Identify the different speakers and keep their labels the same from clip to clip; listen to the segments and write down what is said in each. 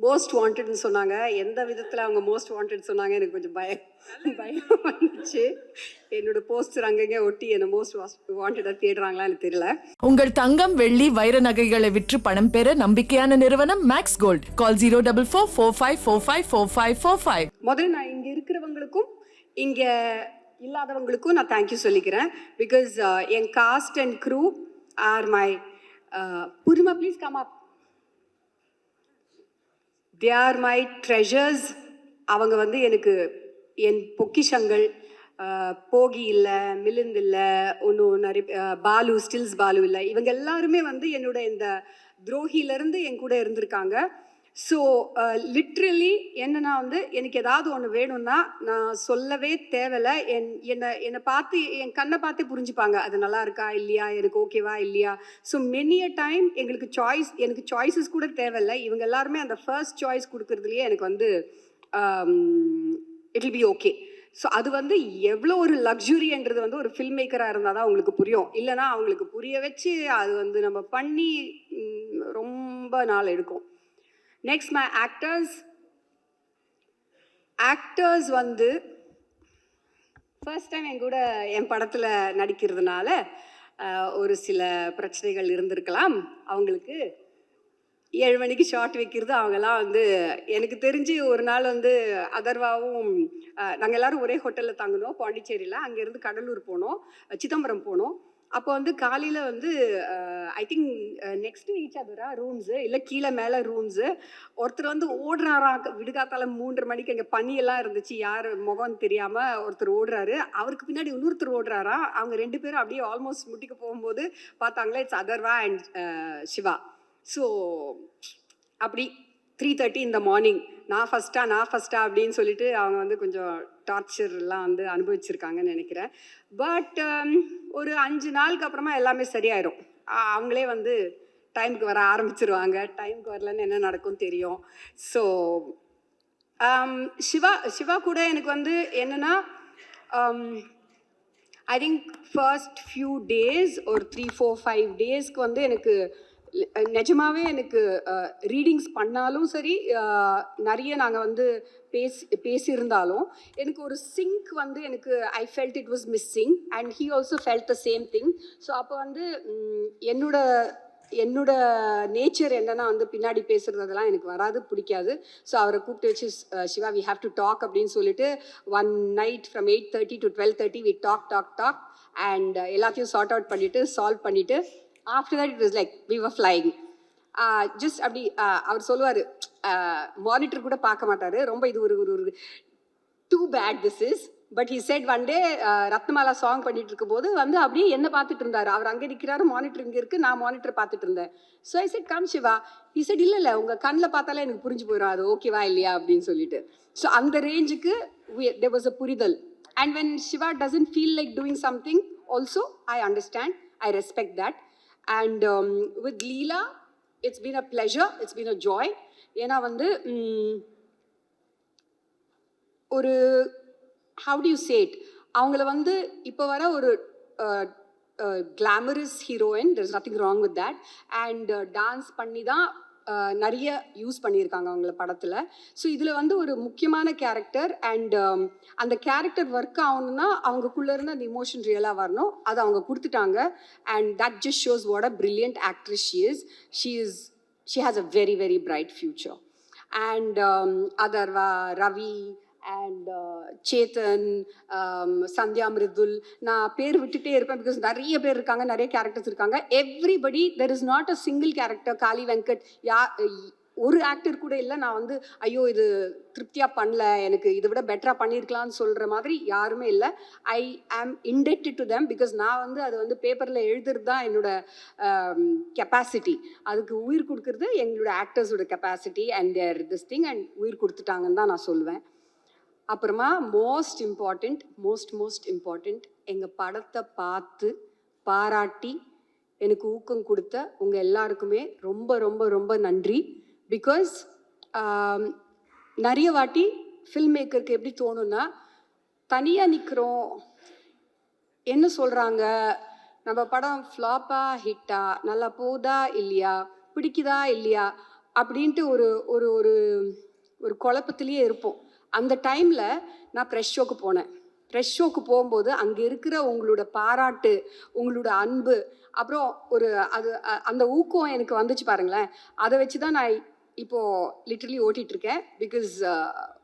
Speaker 1: Most வாண்டட்னு சொன்னாங்க. எந்த விதத்தில் அவங்க மோஸ்ட் வாண்டட் சொன்னாங்க எனக்கு கொஞ்சம் பயம் வந்துச்சு. என்னோட போஸ்டர் அங்கங்கே ஒட்டி என்ன மோஸ்ட் வாண்டடாக தேடுறாங்களா எனக்கு தெரியல.
Speaker 2: உங்கள் தங்கம், வெள்ளி, வைர நகைகளை விற்று பணம் பெற நம்பிக்கையான நிறுவனம் மேக்ஸ் கோல்ட். கால் 04445454545.
Speaker 1: முதல்ல நான் இங்கே இருக்கிறவங்களுக்கும் இங்கே இல்லாதவங்களுக்கும் நான் தேங்க்யூ சொல்லிக்கிறேன். பிகாஸ் என் cast and crew are my புரிமா please come up. They are my treasures. அவங்க வந்து எனக்கு என் பொக்கிஷங்கள். போகி இல்லை, மிலிந்த் இல்லை, ஒன்றும் நிறைய பாலு, ஸ்டில்ஸ் பாலு இல்லை. இவங்க எல்லாருமே வந்து என்னோட இந்த துரோகியிலேருந்து என் கூட இருந்திருக்காங்க. ஸோ லிட்ரலி என்னன்னா வந்து எனக்கு ஏதாவது ஒன்று வேணும்னா நான் சொல்லவே தேவையில்லை. என்னை பார்த்து என் கண்ணை பார்த்தே புரிஞ்சுப்பாங்க அது நல்லா இருக்கா இல்லையா, எனக்கு ஓகேவா இல்லையா. ஸோ மெனி அ டைம் எனக்கு சாய்ஸஸ் கூட தேவையில்லை. இவங்க எல்லாருமே அந்த ஃபர்ஸ்ட் சாய்ஸ் கொடுக்குறதுலையே எனக்கு வந்து it will be okay. So அது வந்து எவ்வளோ ஒரு லக்ஸுரின்றது வந்து ஒரு ஃபில்ம் மேக்கராக இருந்தால் தான் அவங்களுக்கு புரியும். இல்லைனா அவங்களுக்கு புரிய வச்சு அது வந்து நம்ம பண்ணி ரொம்ப நாள் எடுக்கும். நெக்ஸ்ட் மை ஆக்டர்ஸ் வந்து ஃபர்ஸ்ட் டைம் என் கூட என் படத்தில் நடிக்கிறதுனால ஒரு சில பிரச்சனைகள் இருந்திருக்கலாம். அவங்களுக்கு 7 மணிக்கு ஷார்ட் வைக்கிறது அவங்கெல்லாம் வந்து எனக்கு தெரிஞ்சு ஒரு நாள் வந்து அதர்வாவும் நாங்கள் எல்லோரும் ஒரே ஹோட்டலில் தங்கினோம் பாண்டிச்சேரியில். அங்கேருந்து கடலூர் போனோம், சிதம்பரம் போனோம். அப்போ வந்து காலையில் வந்து ஐ திங்க் நெக்ஸ்ட் ஈச் அதரா ரூம்ஸு இல்லை கீழே மேலே ரூம்ஸு. ஒருத்தர் வந்து ஓடுறாரா விடுகாத்தால 3:30 மணிக்கு. அங்கே பனியெல்லாம் இருந்துச்சு, யார் முகம் தெரியாமல் ஒருத்தர் ஓடுறாரு. அவருக்கு பின்னாடி இன்னொருத்தர் ஓடுறாரா. அவங்க 2 பேரும் அப்படியே ஆல்மோஸ்ட் முட்டிக்கு போகும்போது பார்த்தாங்களே it's Atharva and Shiva. So அப்படி 3:30 இந்த மார்னிங் நான் ஃபஸ்ட்டா அப்படின்னு சொல்லிட்டு அவங்க வந்து கொஞ்சம் டார்ச்சர்லாம் வந்து அனுபவிச்சிருக்காங்கன்னு நினைக்கிறேன். பட் ஒரு 5 நாளுக்கு அப்புறமா எல்லாமே சரியாயிடும். அவங்களே வந்து டைமுக்கு வர ஆரம்பிச்சிருவாங்க. டைமுக்கு வரலன்னு என்ன நடக்கும் தெரியும். ஸோ சிவா கூட எனக்கு வந்து என்னென்னா I think first few days ஒரு 3-4-5 டேஸ்க்கு வந்து எனக்கு நிஜமாகவே எனக்கு ரீடிங்ஸ் பண்ணாலும் சரி, நிறைய நாங்கள் வந்து பேசியிருந்தாலும் எனக்கு ஒரு சிங்க் வந்து எனக்கு I felt it was missing and he also felt the same thing. So அப்போ வந்து என்னோட நேச்சர் என்னன்னா வந்து பின்னாடி பேசுகிறது அதெல்லாம் எனக்கு வராது, பிடிக்காது. ஸோ அவரை கூப்பிட்டு வச்சு Siva we have to talk அப்படின்னு சொல்லிட்டு one night from 8:30 to 12:30 we talk and எல்லாத்தையும் சார்ட் அவுட் பண்ணிவிட்டு சால்வ் பண்ணிவிட்டு after that it was like we were flying. Just அப்படி அவர் சொல்லுவார், மானிட்டர் கூட பார்க்க மாட்டார். ரொம்ப இது ஒரு too bad this is. But he said one day Ratnamala song பண்ணிட்டு இருக்கும்போது வந்து அப்படியே என்ன பார்த்துட்டு இருந்தார். அவர் அங்கே நிற்கிறாரு, மானிட்டர் இங்கே இருக்குது, நான் மானிட்டர் பார்த்துட்டு இருந்தேன். So I said come Siva. he said இல்லை உங்கள் கண்ணில் பார்த்தாலே எனக்கு புரிஞ்சு போயிடும் அது ஓகேவா இல்லையா அப்படின்னு சொல்லிட்டு. ஸோ அந்த ரேஞ்சுக்கு there was a புரிதல். And when Shiva doesn't feel like doing something also I understand, I respect that. And with Leela, it's been a pleasure, it's been a joy. ஏன்னா வந்து ஒரு how do you say it, அவங்கள வந்து இப்போ வர ஒரு glamorous heroine, there's nothing wrong with that. And dance பண்ணி தான் நிறைய யூஸ் பண்ணியிருக்காங்க அவங்கள படத்தில். ஸோ இதில் வந்து ஒரு முக்கியமான கேரக்டர் அண்ட் அந்த கேரக்டர் ஒர்க் ஆகணும்னா அவங்களுக்குள்ளே இருந்து அந்த இமோஷன் ரியலாக வரணும். அதை அவங்க கொடுத்துட்டாங்க. And that just shows what a brilliant actress she has a very very bright future. And Atharva, Ravi and Chetan, Sandhya, Mridul, நான் பேர் விட்டுட்டே இருப்பேன் பிகாஸ் நிறைய பேர் இருக்காங்க, நிறைய கேரக்டர்ஸ் இருக்காங்க. Everybody, there is not a single character. Kali Venkat ஒரு ஆக்டர் கூட இல்லை நான் வந்து ஐயோ இது திருப்தியாக பண்ணல, எனக்கு இதை விட பெட்டராக பண்ணியிருக்கலாம்னு சொல்கிற மாதிரி யாருமே இல்லை. ஐ ஆம் இண்டெப்டட் டு தெம் பிகாஸ் நான் வந்து அது வந்து பேப்பரில் எழுதுறது தான் என்னோட கெப்பாசிட்டி. அதுக்கு உயிர் கொடுக்கறது எங்களோட ஆக்டர்ஸோட capacity and there this thing and உயிர் கொடுத்துட்டாங்கன்னு தான் நான் சொல்லுவேன். அப்புறமா மோஸ்ட் இம்பார்ட்டண்ட் எங்கள் படத்தை பார்த்து பாராட்டி எனக்கு ஊக்கம் கொடுத்த உங்கள் எல்லாருக்குமே ரொம்ப ரொம்ப ரொம்ப நன்றி. பிகாஸ் நிறைய வாட்டி ஃபில்ம் மேக்கருக்கு எப்படி தோணுன்னா, தனியாக நிற்கிறோம், என்ன சொல்கிறாங்க, நம்ம படம் ஃப்ளாப்பா ஹிட்டா, நல்லா போதா இல்லையா, பிடிக்குதா இல்லையா அப்படின்ட்டு ஒரு ஒரு ஒரு குழப்பத்திலேயே இருப்போம். அந்த டைமில் நான் ப்ரெஷ் ஷோக்கு போனேன். ப்ரெஷ் ஷோக்கு போகும்போது அங்கே இருக்கிற உங்களோட பாராட்டு, உங்களோட அன்பு, அப்புறம் ஒரு அந்த ஊக்கம் எனக்கு வந்துச்சு பாருங்களேன். அதை வச்சு தான் நான் இப்போது லிட்டரலி ஓட்டிகிட்ருக்கேன். பிகாஸ்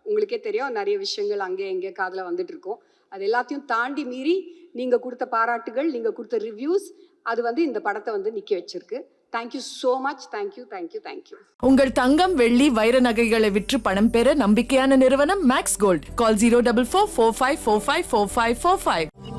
Speaker 1: உங்களுக்கே தெரியும் நிறைய விஷயங்கள் அங்கே எங்கே காதில் வந்துட்டுருக்கோம். அது எல்லாத்தையும் தாண்டி மீறி நீங்கள் கொடுத்த பாராட்டுகள், நீங்கள் கொடுத்த ரிவ்யூஸ், அது வந்து இந்த படத்தை வந்து நிற்க வச்சிருக்கு. Thank you so much. தேங்க்யூ.
Speaker 2: உங்கள் தங்கம் வெள்ளி வைர நகைகளை விற்று பணம் பெற நம்பிக்கையான நிறுவனம் மேக்ஸ் கோல்ட். கால் 04445454545.